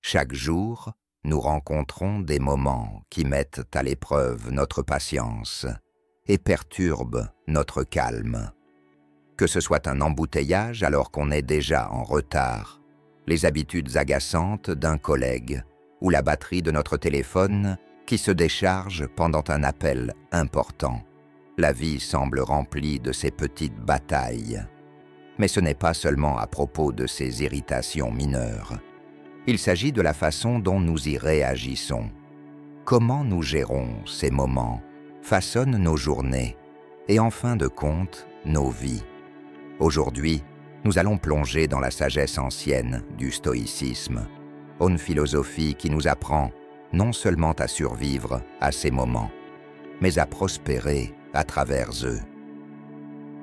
Chaque jour, nous rencontrons des moments qui mettent à l'épreuve notre patience et perturbent notre calme. Que ce soit un embouteillage alors qu'on est déjà en retard, les habitudes agaçantes d'un collègue ou la batterie de notre téléphone qui se décharge pendant un appel important. La vie semble remplie de ces petites batailles. Mais ce n'est pas seulement à propos de ces irritations mineures. Il s'agit de la façon dont nous y réagissons. Comment nous gérons ces moments, façonnent nos journées et en fin de compte, nos vies. Aujourd'hui, nous allons plonger dans la sagesse ancienne du stoïcisme, une philosophie qui nous apprend non seulement à survivre à ces moments, mais à prospérer à travers eux.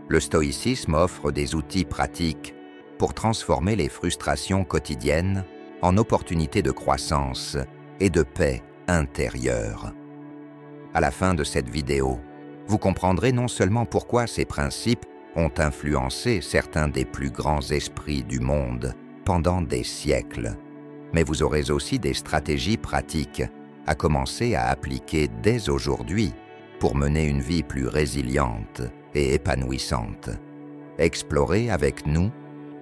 Le stoïcisme offre des outils pratiques pour transformer les frustrations quotidiennes en opportunités de croissance et de paix intérieure. À la fin de cette vidéo, vous comprendrez non seulement pourquoi ces principes ont influencé certains des plus grands esprits du monde pendant des siècles, mais vous aurez aussi des stratégies pratiques à commencer à appliquer dès aujourd'hui pour mener une vie plus résiliente et épanouissante. Explorez avec nous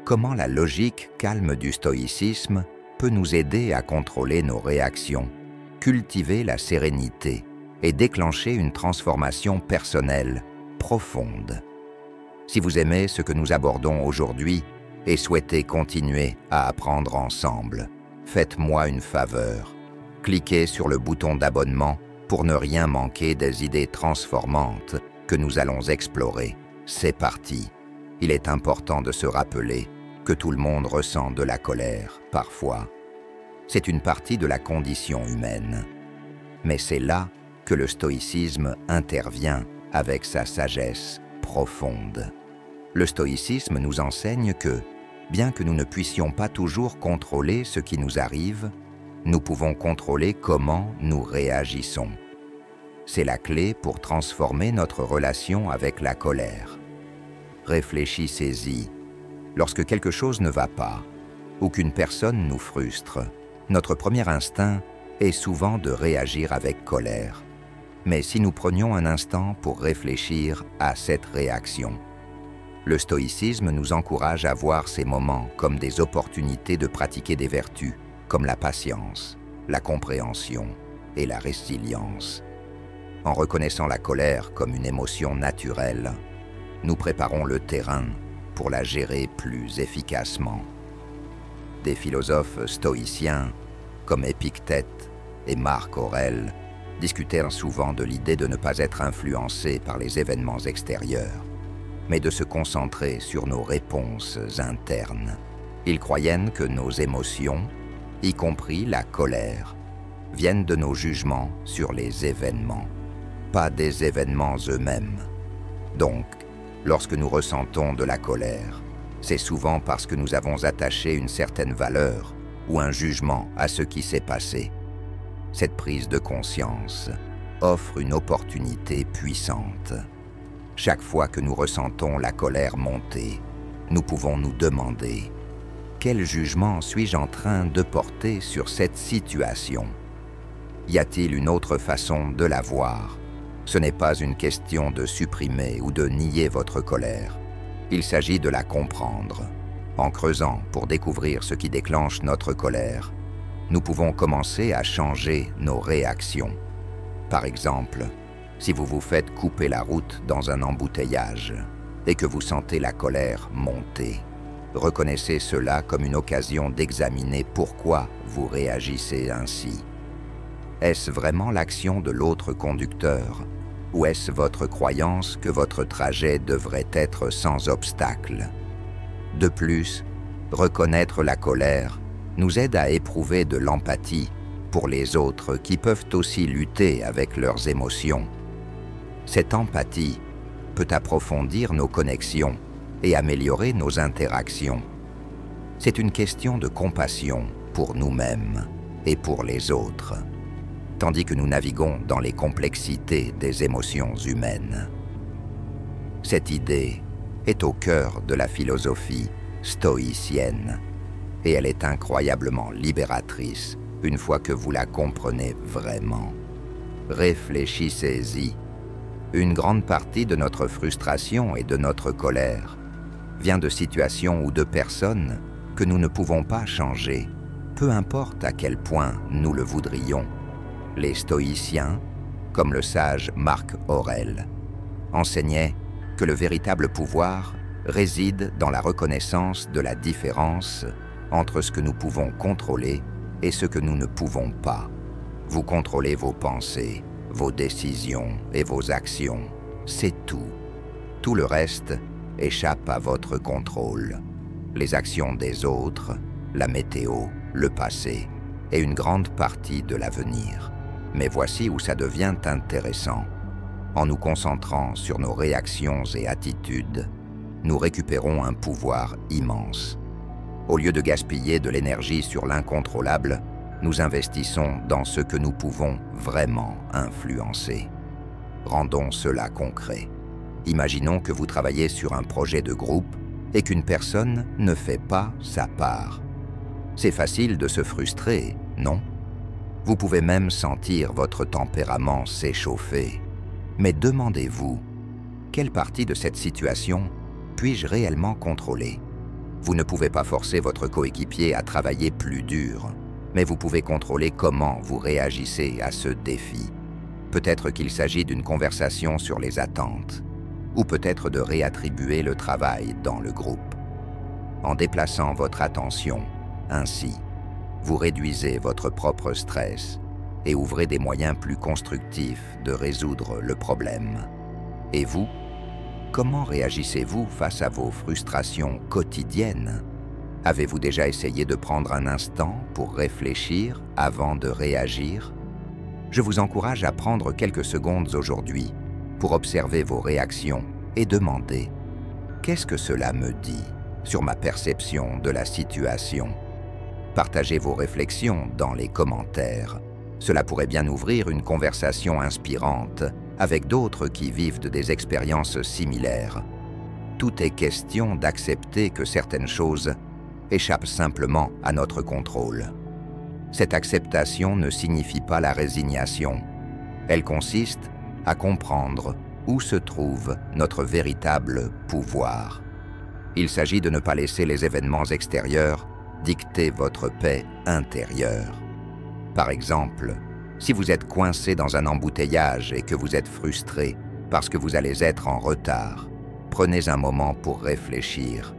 comment la logique calme du stoïcisme peut nous aider à contrôler nos réactions, cultiver la sérénité et déclencher une transformation personnelle profonde. Si vous aimez ce que nous abordons aujourd'hui et souhaitez continuer à apprendre ensemble, faites-moi une faveur. Cliquez sur le bouton d'abonnement pour ne rien manquer des idées transformantes que nous allons explorer. C'est parti. Il est important de se rappeler que tout le monde ressent de la colère, parfois. C'est une partie de la condition humaine. Mais c'est là que le stoïcisme intervient avec sa sagesse profonde. Le stoïcisme nous enseigne que, bien que nous ne puissions pas toujours contrôler ce qui nous arrive, nous pouvons contrôler comment nous réagissons. C'est la clé pour transformer notre relation avec la colère. Réfléchissez-y. Lorsque quelque chose ne va pas, ou qu'une personne nous frustre, notre premier instinct est souvent de réagir avec colère. Mais si nous prenions un instant pour réfléchir à cette réaction, le stoïcisme nous encourage à voir ces moments comme des opportunités de pratiquer des vertus, comme la patience, la compréhension et la résilience. En reconnaissant la colère comme une émotion naturelle, nous préparons le terrain pour la gérer plus efficacement. Des philosophes stoïciens comme Épictète et Marc Aurèle discutèrent souvent de l'idée de ne pas être influencés par les événements extérieurs, mais de se concentrer sur nos réponses internes. Ils croyaient que nos émotions, y compris la colère, viennent de nos jugements sur les événements, pas des événements eux-mêmes. Donc, lorsque nous ressentons de la colère, c'est souvent parce que nous avons attaché une certaine valeur ou un jugement à ce qui s'est passé. Cette prise de conscience offre une opportunité puissante. Chaque fois que nous ressentons la colère monter, nous pouvons nous demander « Quel jugement suis-je en train de porter sur cette situation ? Y a-t-il une autre façon de la voir ? Ce n'est pas une question de supprimer ou de nier votre colère. Il s'agit de la comprendre. En creusant pour découvrir ce qui déclenche notre colère, nous pouvons commencer à changer nos réactions. Par exemple, si vous vous faites couper la route dans un embouteillage et que vous sentez la colère monter, reconnaissez cela comme une occasion d'examiner pourquoi vous réagissez ainsi. Est-ce vraiment l'action de l'autre conducteur ou est-ce votre croyance que votre trajet devrait être sans obstacle? De plus, reconnaître la colère nous aide à éprouver de l'empathie pour les autres qui peuvent aussi lutter avec leurs émotions. Cette empathie peut approfondir nos connexions et améliorer nos interactions. C'est une question de compassion pour nous-mêmes et pour les autres, tandis que nous naviguons dans les complexités des émotions humaines. Cette idée est au cœur de la philosophie stoïcienne. Et elle est incroyablement libératrice une fois que vous la comprenez vraiment. Réfléchissez-y. Une grande partie de notre frustration et de notre colère vient de situations ou de personnes que nous ne pouvons pas changer, peu importe à quel point nous le voudrions. Les stoïciens, comme le sage Marc Aurèle, enseignaient que le véritable pouvoir réside dans la reconnaissance de la différence entre ce que nous pouvons contrôler et ce que nous ne pouvons pas. Vous contrôlez vos pensées, vos décisions et vos actions, c'est tout. Tout le reste échappe à votre contrôle. Les actions des autres, la météo, le passé et une grande partie de l'avenir. Mais voici où ça devient intéressant. En nous concentrant sur nos réactions et attitudes, nous récupérons un pouvoir immense. Au lieu de gaspiller de l'énergie sur l'incontrôlable, nous investissons dans ce que nous pouvons vraiment influencer. Rendons cela concret. Imaginons que vous travaillez sur un projet de groupe et qu'une personne ne fait pas sa part. C'est facile de se frustrer, non? Vous pouvez même sentir votre tempérament s'échauffer. Mais demandez-vous, quelle partie de cette situation puis-je réellement contrôler? Vous ne pouvez pas forcer votre coéquipier à travailler plus dur, mais vous pouvez contrôler comment vous réagissez à ce défi. Peut-être qu'il s'agit d'une conversation sur les attentes, ou peut-être de réattribuer le travail dans le groupe. En déplaçant votre attention, ainsi, vous réduisez votre propre stress et ouvrez des moyens plus constructifs de résoudre le problème. Et vous, comment réagissez-vous face à vos frustrations quotidiennes? Avez-vous déjà essayé de prendre un instant pour réfléchir avant de réagir? Je vous encourage à prendre quelques secondes aujourd'hui pour observer vos réactions et demander « Qu'est-ce que cela me dit sur ma perception de la situation ?» Partagez vos réflexions dans les commentaires. Cela pourrait bien ouvrir une conversation inspirante avec d'autres qui vivent des expériences similaires. Tout est question d'accepter que certaines choses échappent simplement à notre contrôle. Cette acceptation ne signifie pas la résignation. Elle consiste à comprendre où se trouve notre véritable pouvoir. Il s'agit de ne pas laisser les événements extérieurs dicter votre paix intérieure. Par exemple, si vous êtes coincé dans un embouteillage et que vous êtes frustré parce que vous allez être en retard, prenez un moment pour réfléchir.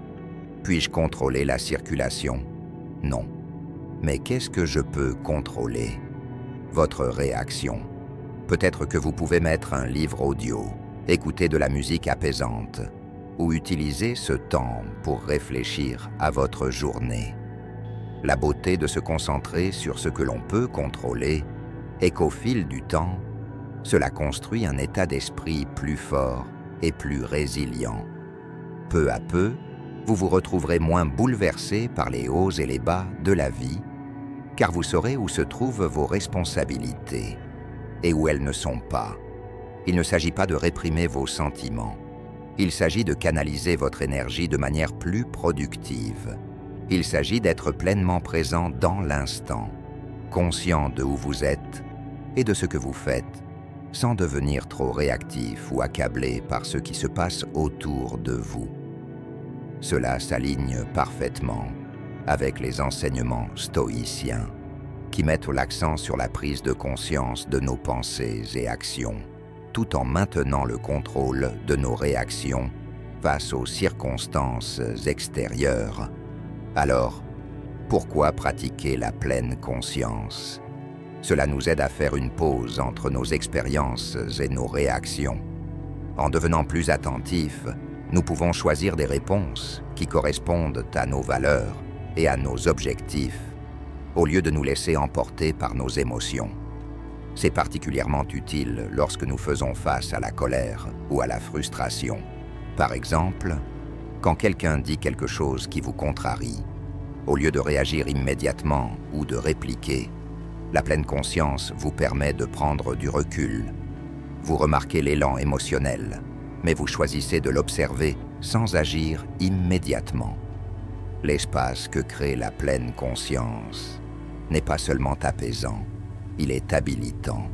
Puis-je contrôler la circulation? Non. Mais qu'est-ce que je peux contrôler? Votre réaction. Peut-être que vous pouvez mettre un livre audio, écouter de la musique apaisante ou utiliser ce temps pour réfléchir à votre journée. La beauté de se concentrer sur ce que l'on peut contrôler est qu'au fil du temps, cela construit un état d'esprit plus fort et plus résilient. Peu à peu, vous vous retrouverez moins bouleversé par les hauts et les bas de la vie, car vous saurez où se trouvent vos responsabilités et où elles ne sont pas. Il ne s'agit pas de réprimer vos sentiments. Il s'agit de canaliser votre énergie de manière plus productive. Il s'agit d'être pleinement présent dans l'instant, conscient de où vous êtes et de ce que vous faites, sans devenir trop réactif ou accablé par ce qui se passe autour de vous. Cela s'aligne parfaitement avec les enseignements stoïciens, qui mettent l'accent sur la prise de conscience de nos pensées et actions, tout en maintenant le contrôle de nos réactions face aux circonstances extérieures. Alors, pourquoi pratiquer la pleine conscience? Cela nous aide à faire une pause entre nos expériences et nos réactions. En devenant plus attentifs, nous pouvons choisir des réponses qui correspondent à nos valeurs et à nos objectifs, au lieu de nous laisser emporter par nos émotions. C'est particulièrement utile lorsque nous faisons face à la colère ou à la frustration. Par exemple, quand quelqu'un dit quelque chose qui vous contrarie, au lieu de réagir immédiatement ou de répliquer, la pleine conscience vous permet de prendre du recul. Vous remarquez l'élan émotionnel, mais vous choisissez de l'observer sans agir immédiatement. L'espace que crée la pleine conscience n'est pas seulement apaisant, il est habilitant.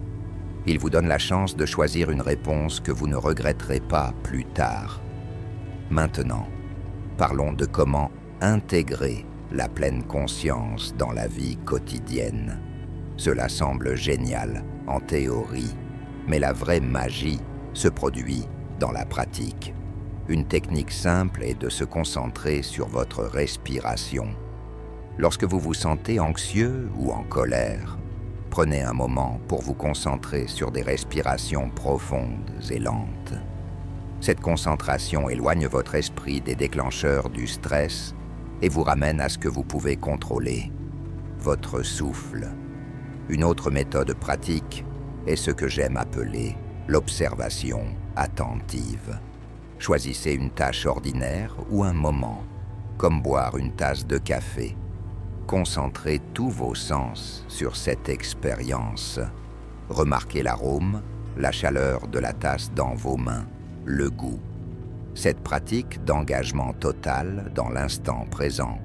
Il vous donne la chance de choisir une réponse que vous ne regretterez pas plus tard. Maintenant, parlons de comment intégrer la pleine conscience dans la vie quotidienne. Cela semble génial en théorie, mais la vraie magie se produit dans la pratique. Une technique simple est de se concentrer sur votre respiration. Lorsque vous vous sentez anxieux ou en colère, prenez un moment pour vous concentrer sur des respirations profondes et lentes. Cette concentration éloigne votre esprit des déclencheurs du stress et vous ramène à ce que vous pouvez contrôler, votre souffle. Une autre méthode pratique est ce que j'aime appeler l'observation attentive. Choisissez une tâche ordinaire ou un moment, comme boire une tasse de café. Concentrez tous vos sens sur cette expérience. Remarquez l'arôme, la chaleur de la tasse dans vos mains, le goût. Cette pratique d'engagement total dans l'instant présent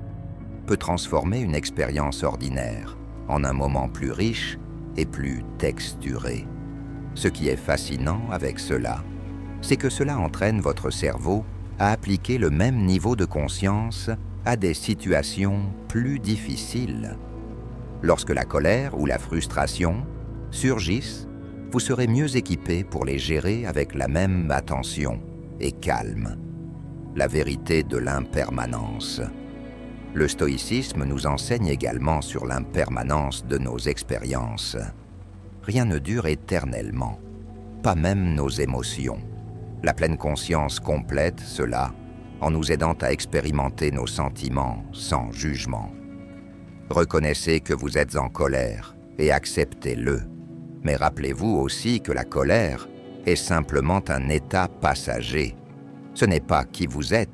peut transformer une expérience ordinaire en un moment plus riche et plus texturé. Ce qui est fascinant avec cela, c'est que cela entraîne votre cerveau à appliquer le même niveau de conscience à des situations plus difficiles. Lorsque la colère ou la frustration surgissent, vous serez mieux équipé pour les gérer avec la même attention et calme. La vérité de l'impermanence. Le stoïcisme nous enseigne également sur l'impermanence de nos expériences. Rien ne dure éternellement, pas même nos émotions. La pleine conscience complète cela en nous aidant à expérimenter nos sentiments sans jugement. Reconnaissez que vous êtes en colère et acceptez-le. Mais rappelez-vous aussi que la colère est simplement un état passager. Ce n'est pas qui vous êtes,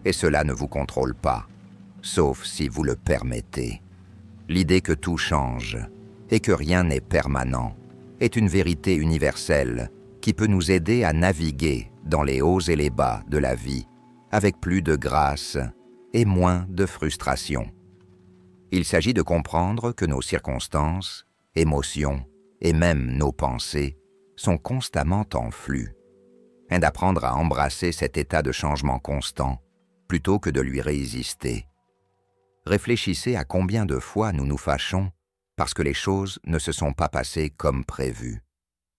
et cela ne vous contrôle pas, sauf si vous le permettez. L'idée que tout change et que rien n'est permanent est une vérité universelle qui peut nous aider à naviguer dans les hauts et les bas de la vie avec plus de grâce et moins de frustration. Il s'agit de comprendre que nos circonstances, émotions et même nos pensées sont constamment en flux, et d'apprendre à embrasser cet état de changement constant plutôt que de lui résister. Réfléchissez à combien de fois nous nous fâchons parce que les choses ne se sont pas passées comme prévu.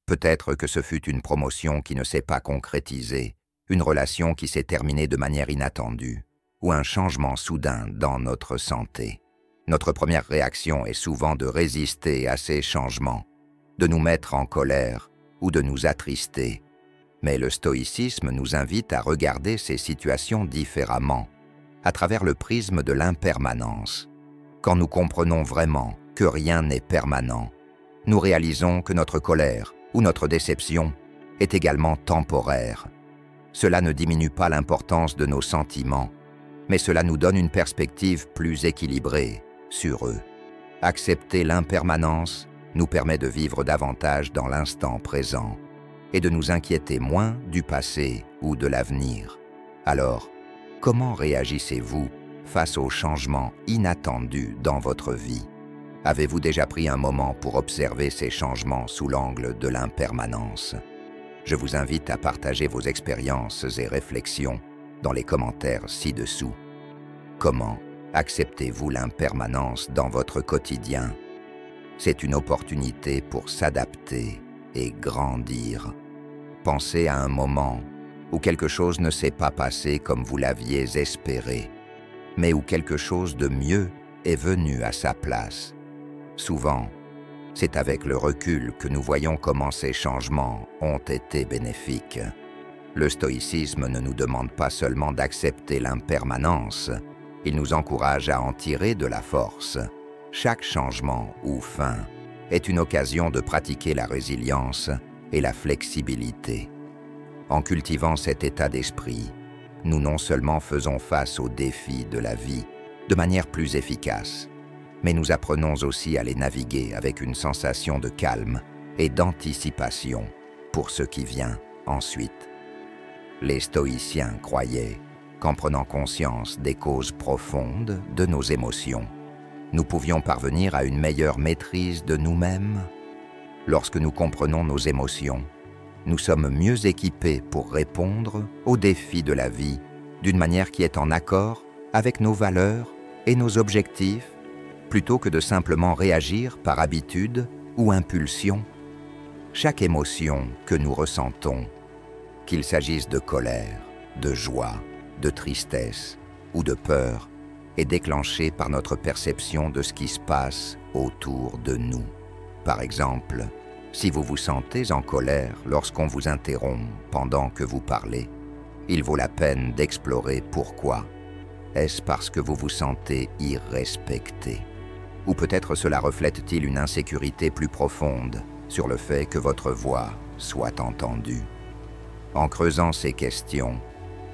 Peut-être que ce fut une promotion qui ne s'est pas concrétisée, une relation qui s'est terminée de manière inattendue, ou un changement soudain dans notre santé. Notre première réaction est souvent de résister à ces changements, de nous mettre en colère ou de nous attrister. Mais le stoïcisme nous invite à regarder ces situations différemment, à travers le prisme de l'impermanence. Quand nous comprenons vraiment que rien n'est permanent, nous réalisons que notre colère ou notre déception est également temporaire. Cela ne diminue pas l'importance de nos sentiments, mais cela nous donne une perspective plus équilibrée sur eux. Accepter l'impermanence nous permet de vivre davantage dans l'instant présent et de nous inquiéter moins du passé ou de l'avenir. Alors, comment réagissez-vous face aux changements inattendus dans votre vie? Avez-vous déjà pris un moment pour observer ces changements sous l'angle de l'impermanence? Je vous invite à partager vos expériences et réflexions dans les commentaires ci-dessous. Comment acceptez-vous l'impermanence dans votre quotidien? C'est une opportunité pour s'adapter et grandir. Pensez à un moment où quelque chose ne s'est pas passé comme vous l'aviez espéré, mais où quelque chose de mieux est venu à sa place. Souvent, c'est avec le recul que nous voyons comment ces changements ont été bénéfiques. Le stoïcisme ne nous demande pas seulement d'accepter l'impermanence, il nous encourage à en tirer de la force. Chaque changement ou fin est une occasion de pratiquer la résilience et la flexibilité. En cultivant cet état d'esprit, nous non seulement faisons face aux défis de la vie de manière plus efficace, mais nous apprenons aussi à les naviguer avec une sensation de calme et d'anticipation pour ce qui vient ensuite. Les stoïciens croyaient qu'en prenant conscience des causes profondes de nos émotions, nous pouvions parvenir à une meilleure maîtrise de nous-mêmes. Lorsque nous comprenons nos émotions, nous sommes mieux équipés pour répondre aux défis de la vie d'une manière qui est en accord avec nos valeurs et nos objectifs, plutôt que de simplement réagir par habitude ou impulsion. Chaque émotion que nous ressentons, qu'il s'agisse de colère, de joie, de tristesse ou de peur, est déclenchée par notre perception de ce qui se passe autour de nous. Par exemple, si vous vous sentez en colère lorsqu'on vous interrompt pendant que vous parlez, il vaut la peine d'explorer pourquoi. Est-ce parce que vous vous sentez irrespecté? Ou peut-être cela reflète-t-il une insécurité plus profonde sur le fait que votre voix soit entendue? En creusant ces questions,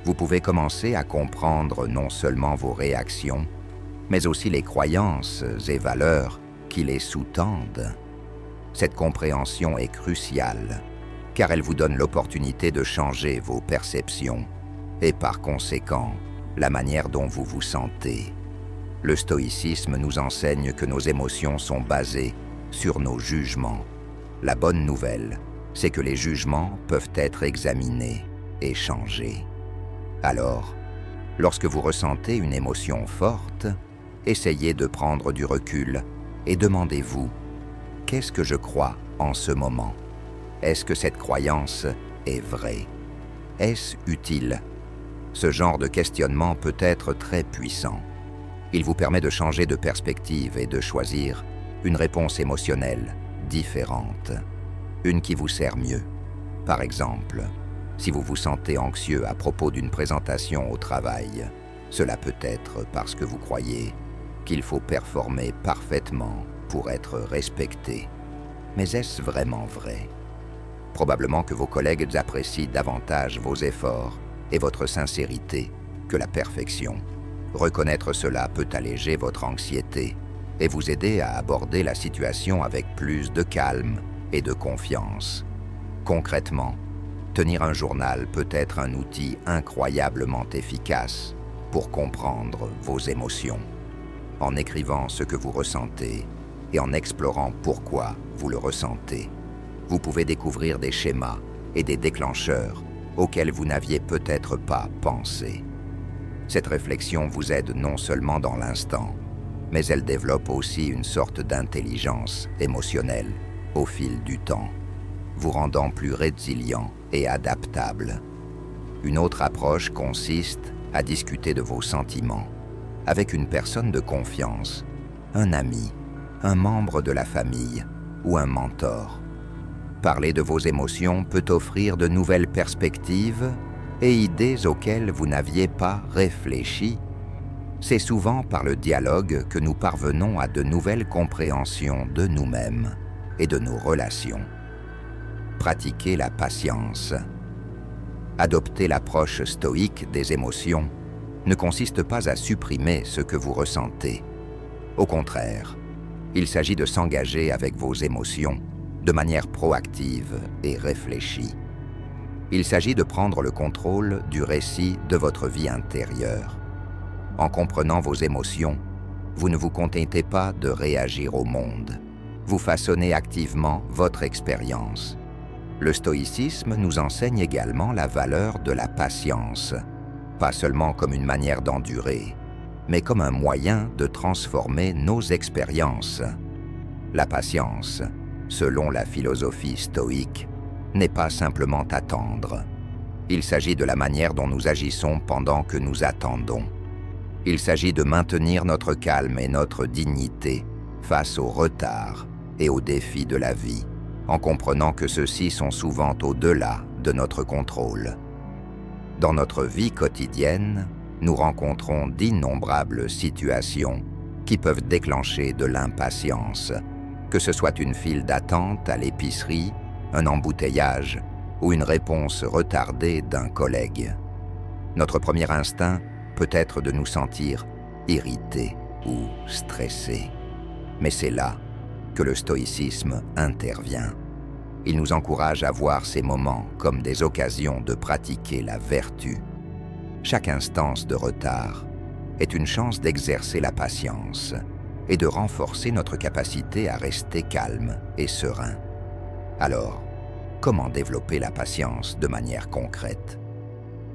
vous pouvez commencer à comprendre non seulement vos réactions, mais aussi les croyances et valeurs qui les sous-tendent. Cette compréhension est cruciale, car elle vous donne l'opportunité de changer vos perceptions et par conséquent, la manière dont vous vous sentez. Le stoïcisme nous enseigne que nos émotions sont basées sur nos jugements. La bonne nouvelle, c'est que les jugements peuvent être examinés et changés. Alors, lorsque vous ressentez une émotion forte, essayez de prendre du recul et demandez-vous: qu'est-ce que je crois en ce moment? Est-ce que cette croyance est vraie? Est-ce utile? Ce genre de questionnement peut être très puissant. Il vous permet de changer de perspective et de choisir une réponse émotionnelle différente, une qui vous sert mieux. Par exemple, si vous vous sentez anxieux à propos d'une présentation au travail, cela peut être parce que vous croyez qu'il faut performer parfaitement pour être respecté. Mais est-ce vraiment vrai? Probablement que vos collègues apprécient davantage vos efforts et votre sincérité que la perfection. Reconnaître cela peut alléger votre anxiété et vous aider à aborder la situation avec plus de calme et de confiance. Concrètement, tenir un journal peut être un outil incroyablement efficace pour comprendre vos émotions. En écrivant ce que vous ressentez et en explorant pourquoi vous le ressentez, vous pouvez découvrir des schémas et des déclencheurs auxquels vous n'aviez peut-être pas pensé. Cette réflexion vous aide non seulement dans l'instant, mais elle développe aussi une sorte d'intelligence émotionnelle au fil du temps, vous rendant plus résilient et adaptable. Une autre approche consiste à discuter de vos sentiments avec une personne de confiance, un ami, un membre de la famille ou un mentor. Parler de vos émotions peut offrir de nouvelles perspectives et idées auxquelles vous n'aviez pas réfléchi. C'est souvent par le dialogue que nous parvenons à de nouvelles compréhensions de nous-mêmes et de nos relations. Pratiquez la patience. Adopter l'approche stoïque des émotions ne consiste pas à supprimer ce que vous ressentez. Au contraire, il s'agit de s'engager avec vos émotions de manière proactive et réfléchie. Il s'agit de prendre le contrôle du récit de votre vie intérieure. En comprenant vos émotions, vous ne vous contentez pas de réagir au monde. Vous façonnez activement votre expérience. Le stoïcisme nous enseigne également la valeur de la patience, pas seulement comme une manière d'endurer, mais comme un moyen de transformer nos expériences. La patience, selon la philosophie stoïque, n'est pas simplement attendre. Il s'agit de la manière dont nous agissons pendant que nous attendons. Il s'agit de maintenir notre calme et notre dignité face aux retards et aux défis de la vie, en comprenant que ceux-ci sont souvent au-delà de notre contrôle. Dans notre vie quotidienne, nous rencontrons d'innombrables situations qui peuvent déclencher de l'impatience, que ce soit une file d'attente à l'épicerie, un embouteillage ou une réponse retardée d'un collègue. Notre premier instinct peut être de nous sentir irrités ou stressés. Mais c'est là que le stoïcisme intervient. Il nous encourage à voir ces moments comme des occasions de pratiquer la vertu. Chaque instance de retard est une chance d'exercer la patience et de renforcer notre capacité à rester calme et serein. Alors, comment développer la patience de manière concrète?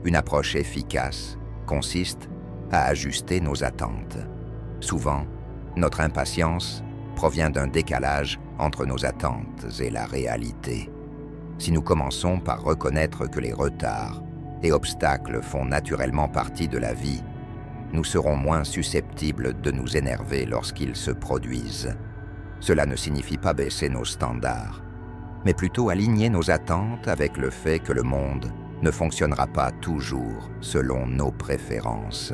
Une approche efficace consiste à ajuster nos attentes. Souvent, notre impatience provient d'un décalage entre nos attentes et la réalité. Si nous commençons par reconnaître que les retards et obstacles font naturellement partie de la vie, nous serons moins susceptibles de nous énerver lorsqu'ils se produisent. Cela ne signifie pas baisser nos standards, mais plutôt aligner nos attentes avec le fait que le monde ne fonctionnera pas toujours selon nos préférences.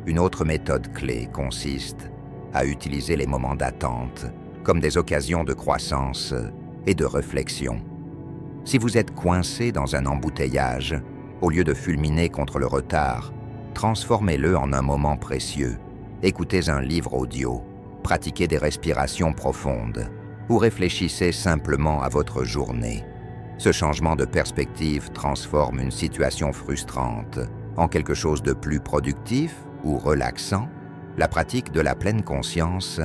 Une autre méthode clé consiste à utiliser les moments d'attente comme des occasions de croissance et de réflexion. Si vous êtes coincé dans un embouteillage, au lieu de fulminer contre le retard, transformez-le en un moment précieux. Écoutez un livre audio, pratiquez des respirations profondes ou réfléchissez simplement à votre journée. Ce changement de perspective transforme une situation frustrante en quelque chose de plus productif ou relaxant. La pratique de la pleine conscience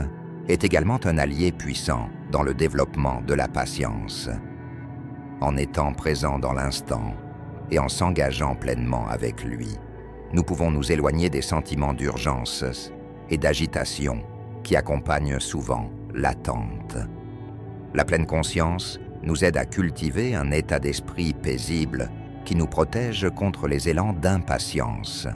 est également un allié puissant dans le développement de la patience. En étant présent dans l'instant et en s'engageant pleinement avec lui, nous pouvons nous éloigner des sentiments d'urgence et d'agitation qui accompagnent souvent l'attente. La pleine conscience nous aide à cultiver un état d'esprit paisible qui nous protège contre les élans d'impatience.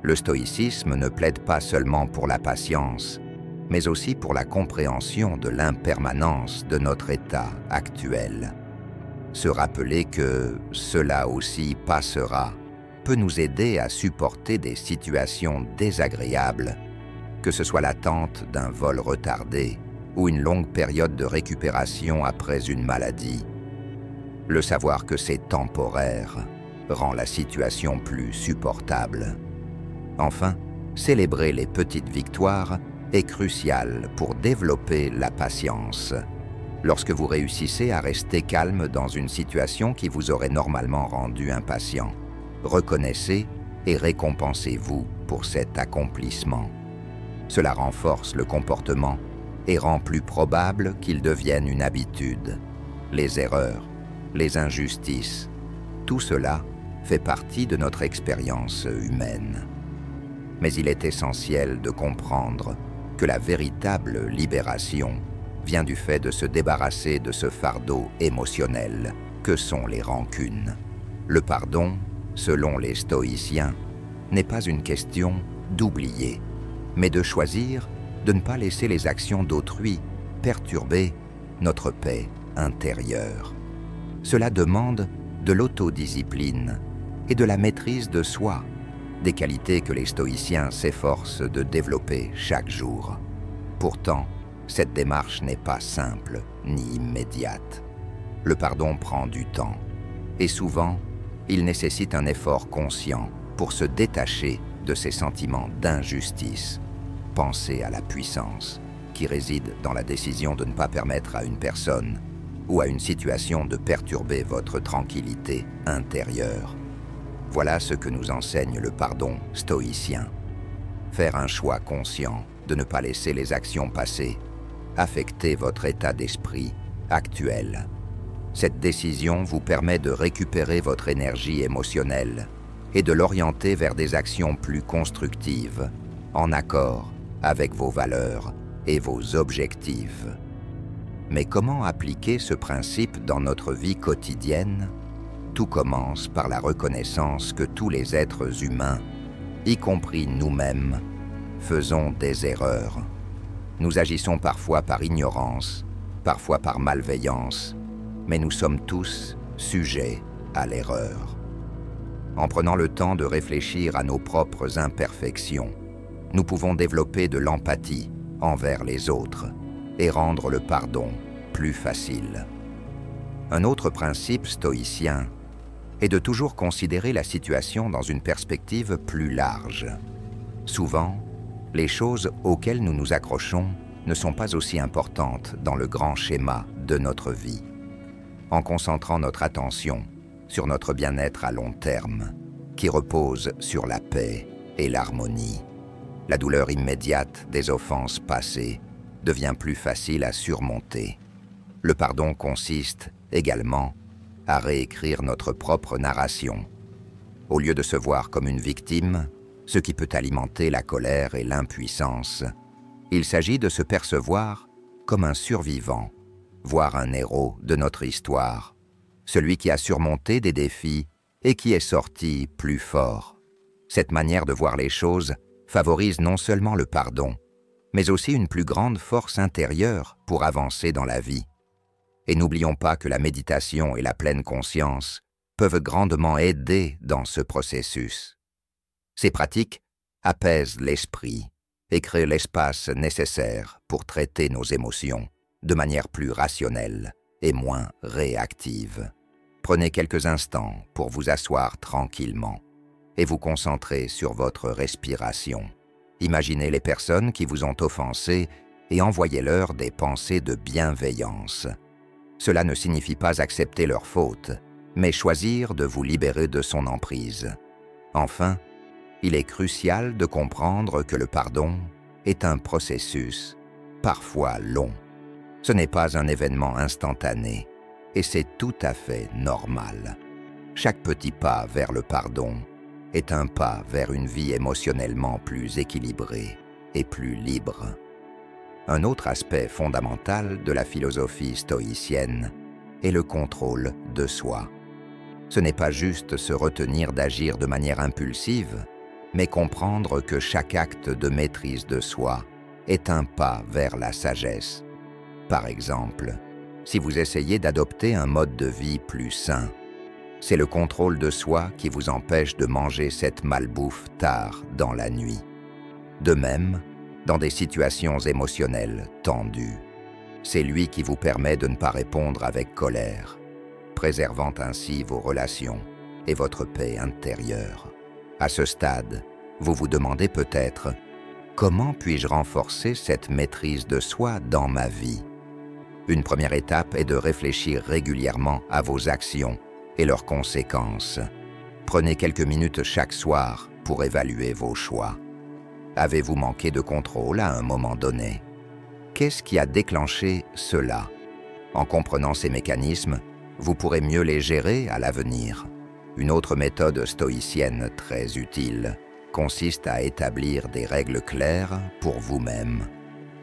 Le stoïcisme ne plaide pas seulement pour la patience, mais aussi pour la compréhension de l'impermanence de notre état actuel. Se rappeler que cela aussi passera peut nous aider à supporter des situations désagréables, que ce soit l'attente d'un vol retardé ou une longue période de récupération après une maladie. Le savoir que c'est temporaire rend la situation plus supportable. Enfin, célébrer les petites victoires est crucial pour développer la patience. Lorsque vous réussissez à rester calme dans une situation qui vous aurait normalement rendu impatient, reconnaissez et récompensez-vous pour cet accomplissement. Cela renforce le comportement et rend plus probable qu'il devienne une habitude. Les erreurs, les injustices, tout cela fait partie de notre expérience humaine. Mais il est essentiel de comprendre que la véritable libération vient du fait de se débarrasser de ce fardeau émotionnel que sont les rancunes. Le pardon, selon les stoïciens, n'est pas une question d'oublier, mais de choisir de ne pas laisser les actions d'autrui perturber notre paix intérieure. Cela demande de l'autodiscipline et de la maîtrise de soi, des qualités que les stoïciens s'efforcent de développer chaque jour. Pourtant, cette démarche n'est pas simple ni immédiate. Le pardon prend du temps et souvent, il nécessite un effort conscient pour se détacher de ces sentiments d'injustice. Pensez à la puissance qui réside dans la décision de ne pas permettre à une personne ou à une situation de perturber votre tranquillité intérieure. Voilà ce que nous enseigne le pardon stoïcien. Faire un choix conscient de ne pas laisser les actions passées affecter votre état d'esprit actuel. Cette décision vous permet de récupérer votre énergie émotionnelle et de l'orienter vers des actions plus constructives, en accord avec vos valeurs et vos objectifs. Mais comment appliquer ce principe dans notre vie quotidienne? Tout commence par la reconnaissance que tous les êtres humains, y compris nous-mêmes, faisons des erreurs. Nous agissons parfois par ignorance, parfois par malveillance, mais nous sommes tous sujets à l'erreur. En prenant le temps de réfléchir à nos propres imperfections, nous pouvons développer de l'empathie envers les autres et rendre le pardon plus facile. Un autre principe stoïcien est de toujours considérer la situation dans une perspective plus large. Souvent, les choses auxquelles nous nous accrochons ne sont pas aussi importantes dans le grand schéma de notre vie. En concentrant notre attention sur notre bien-être à long terme, qui repose sur la paix et l'harmonie. La douleur immédiate des offenses passées devient plus facile à surmonter. Le pardon consiste également à réécrire notre propre narration. Au lieu de se voir comme une victime, ce qui peut alimenter la colère et l'impuissance, il s'agit de se percevoir comme un survivant, voire un héros de notre histoire, celui qui a surmonté des défis et qui est sorti plus fort. Cette manière de voir les choses favorise non seulement le pardon, mais aussi une plus grande force intérieure pour avancer dans la vie. Et n'oublions pas que la méditation et la pleine conscience peuvent grandement aider dans ce processus. Ces pratiques apaisent l'esprit et créent l'espace nécessaire pour traiter nos émotions de manière plus rationnelle et moins réactive. Prenez quelques instants pour vous asseoir tranquillement et vous concentrer sur votre respiration. Imaginez les personnes qui vous ont offensé et envoyez-leur des pensées de bienveillance. Cela ne signifie pas accepter leur faute, mais choisir de vous libérer de son emprise. Enfin, il est crucial de comprendre que le pardon est un processus, parfois long. Ce n'est pas un événement instantané, et c'est tout à fait normal. Chaque petit pas vers le pardon est un pas vers une vie émotionnellement plus équilibrée et plus libre. Un autre aspect fondamental de la philosophie stoïcienne est le contrôle de soi. Ce n'est pas juste se retenir d'agir de manière impulsive, mais comprendre que chaque acte de maîtrise de soi est un pas vers la sagesse. Par exemple, si vous essayez d'adopter un mode de vie plus sain, c'est le contrôle de soi qui vous empêche de manger cette malbouffe tard dans la nuit. De même, dans des situations émotionnelles tendues, c'est lui qui vous permet de ne pas répondre avec colère, préservant ainsi vos relations et votre paix intérieure. À ce stade, vous vous demandez peut-être « Comment puis-je renforcer cette maîtrise de soi dans ma vie ?» Une première étape est de réfléchir régulièrement à vos actions et leurs conséquences. Prenez quelques minutes chaque soir pour évaluer vos choix. Avez-vous manqué de contrôle à un moment donné? Qu'est-ce qui a déclenché cela? En comprenant ces mécanismes, vous pourrez mieux les gérer à l'avenir. Une autre méthode stoïcienne très utile consiste à établir des règles claires pour vous-même,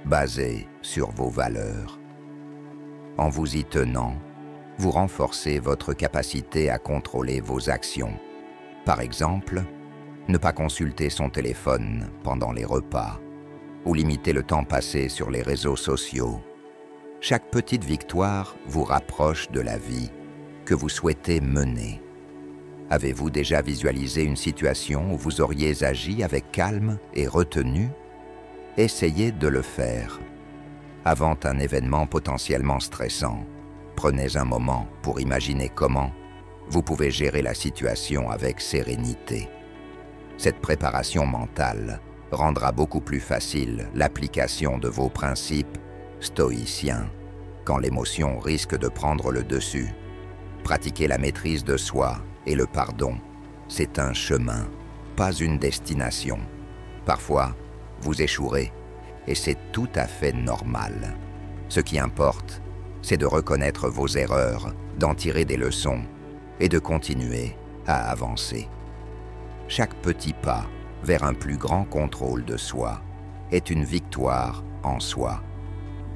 basées sur vos valeurs. En vous y tenant, vous renforcez votre capacité à contrôler vos actions. Par exemple, ne pas consulter son téléphone pendant les repas ou limiter le temps passé sur les réseaux sociaux. Chaque petite victoire vous rapproche de la vie que vous souhaitez mener. Avez-vous déjà visualisé une situation où vous auriez agi avec calme et retenue? Essayez de le faire. Avant un événement potentiellement stressant, prenez un moment pour imaginer comment vous pouvez gérer la situation avec sérénité. Cette préparation mentale rendra beaucoup plus facile l'application de vos principes stoïciens quand l'émotion risque de prendre le dessus. Pratiquer la maîtrise de soi et le pardon, c'est un chemin, pas une destination. Parfois, vous échouerez et c'est tout à fait normal. Ce qui importe, c'est de reconnaître vos erreurs, d'en tirer des leçons et de continuer à avancer. Chaque petit pas vers un plus grand contrôle de soi est une victoire en soi,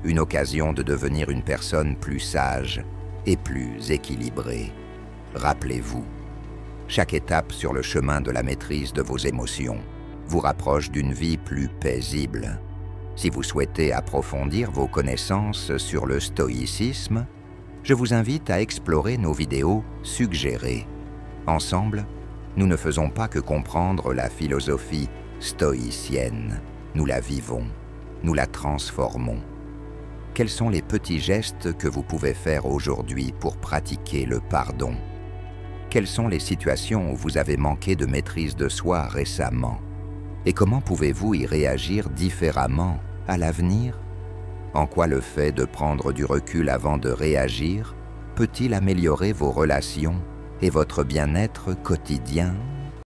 une occasion de devenir une personne plus sage et plus équilibrée. Rappelez-vous, chaque étape sur le chemin de la maîtrise de vos émotions vous rapproche d'une vie plus paisible. Si vous souhaitez approfondir vos connaissances sur le stoïcisme, je vous invite à explorer nos vidéos suggérées. Ensemble, nous ne faisons pas que comprendre la philosophie stoïcienne, nous la vivons, nous la transformons. Quels sont les petits gestes que vous pouvez faire aujourd'hui pour pratiquer le pardon? Quelles sont les situations où vous avez manqué de maîtrise de soi récemment? Et comment pouvez-vous y réagir différemment à l'avenir? En quoi le fait de prendre du recul avant de réagir peut-il améliorer vos relations et votre bien-être quotidien?